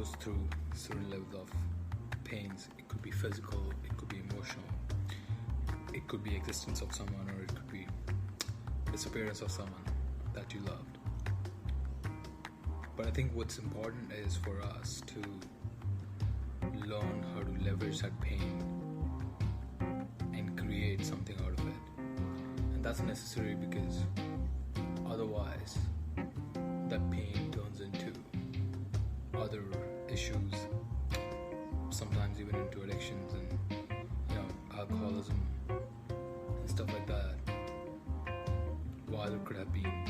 goes through certain levels of pains. It could be physical, it could be emotional, it could be existence of someone, or it could be disappearance of someone that you loved. But I think what's important is for us to learn how to leverage that pain and create something out of it. And that's necessary because otherwise that pain turns into other issues, sometimes even into addictions and alcoholism and stuff like that, while it could have been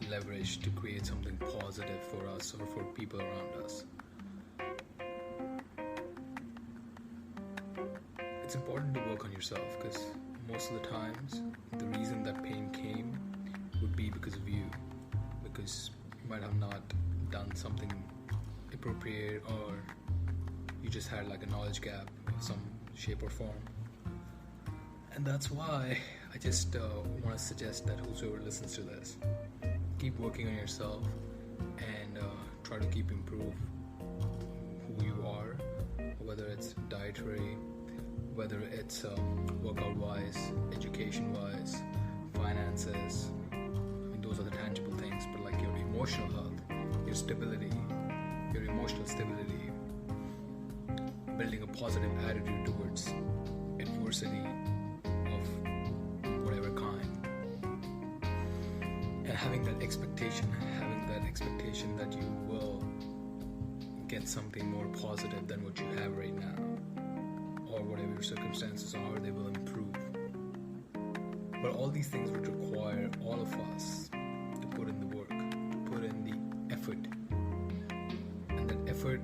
leveraged to create something positive for us or for people around us. It's important to work on yourself because most of the times the reason that pain came would be because of you, because you might have not done something appropriate, or you just had like a knowledge gap of some shape or form. And that's why I just want to suggest that whosoever listens to this, keep working on yourself and try to keep improve who you are, whether it's dietary, whether it's workout wise, education wise, finances. I mean, those are the tangible things, but like your emotional health, your stability, your emotional stability, building a positive attitude towards adversity of whatever kind, and having that expectation that you will get something more positive than what you have right now, or whatever your circumstances are, they will improve. But all these things would require all of us to put in the work, put in the effort, and that effort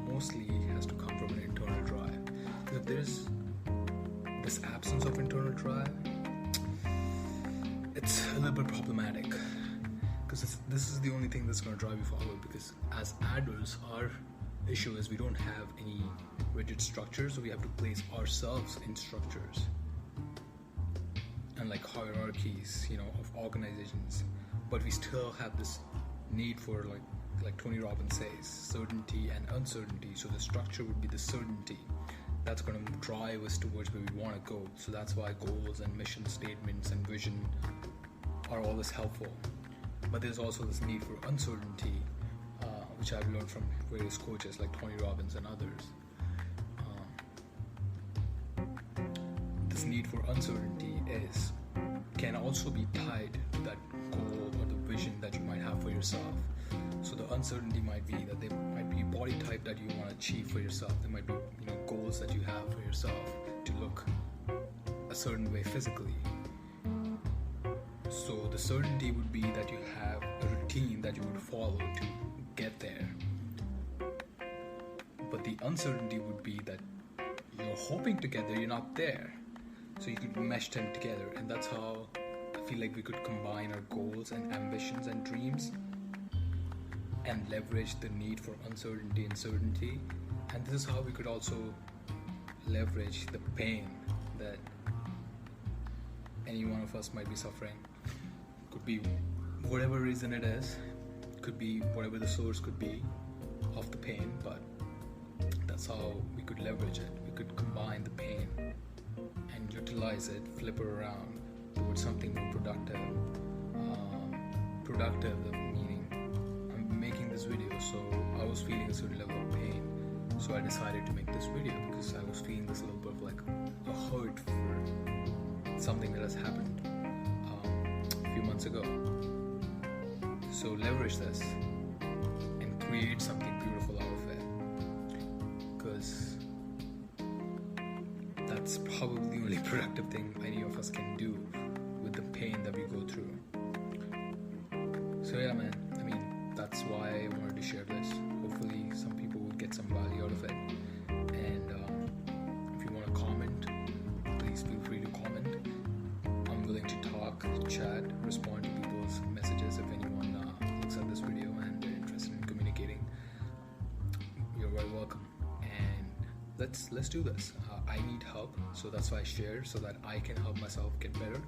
mostly has to come from an internal drive. If there's this absence of internal drive, it's a little bit problematic, because this is the only thing that's going to drive you forward. Because as adults, our issue is we don't have any rigid structures, so we have to place ourselves in structures and like hierarchies, of organizations. But we still have this need for like Tony Robbins says, certainty and uncertainty. So the structure would be the certainty that's going to drive us towards where we want to go. So that's why goals and mission statements and vision are always helpful. But there's also this need for uncertainty, which I've learned from various coaches like Tony Robbins and others. This need for uncertainty can also be tied to that goal or the vision that you might have for yourself. So the uncertainty might be that there might be body type that you want to achieve for yourself. There might be goals that you have for yourself to look a certain way physically. So the certainty would be that you have a routine that you would follow to get there. But the uncertainty would be that you're hoping to get there, you're not there. So you could mesh them together, and that's how I feel like we could combine our goals and ambitions and dreams and leverage the need for uncertainty and certainty. And this is how we could also leverage the pain that any one of us might be suffering. Could be whatever reason it is, could be whatever the source could be of the pain, but that's how we could leverage it. We could combine the pain and utilize it, flip it around towards something more productive. Productive meaning I'm making this video, so I was feeling a certain level of pain, so I decided to make this video because I was feeling this little bit of like a hurt for something that has happened a few months ago. So leverage this and create something beautiful out of it, because that's probably the only productive thing any of us can do with the pain that we go through. So yeah, man, I mean, that's why I wanted to share this. Hopefully some people will get some value out of it. And if you want to comment, please feel free to comment. I'm willing to talk, chat, respond to people's messages. If anyone looks at this video and they're interested in communicating, you're very welcome. And let's do this. I need help, so that's why I share, so that I can help myself get better.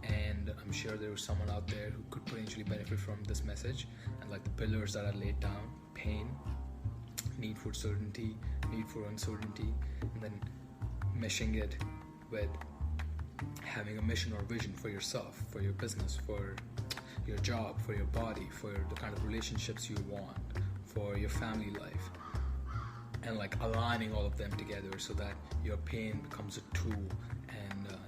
And I'm sure there was someone out there who could potentially benefit from this message, and like the pillars that I laid down: pain, need for certainty, need for uncertainty, and then meshing it with having a mission or vision for yourself, for your business, for your job, for your body, for the kind of relationships you want, for your family life, and like aligning all of them together so that your pain becomes a tool and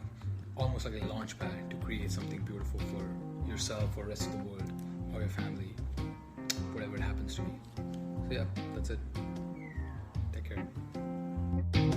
almost like a launch pad to create something beautiful for yourself or rest of the world or your family, whatever it happens to be. So yeah, that's it. Take care.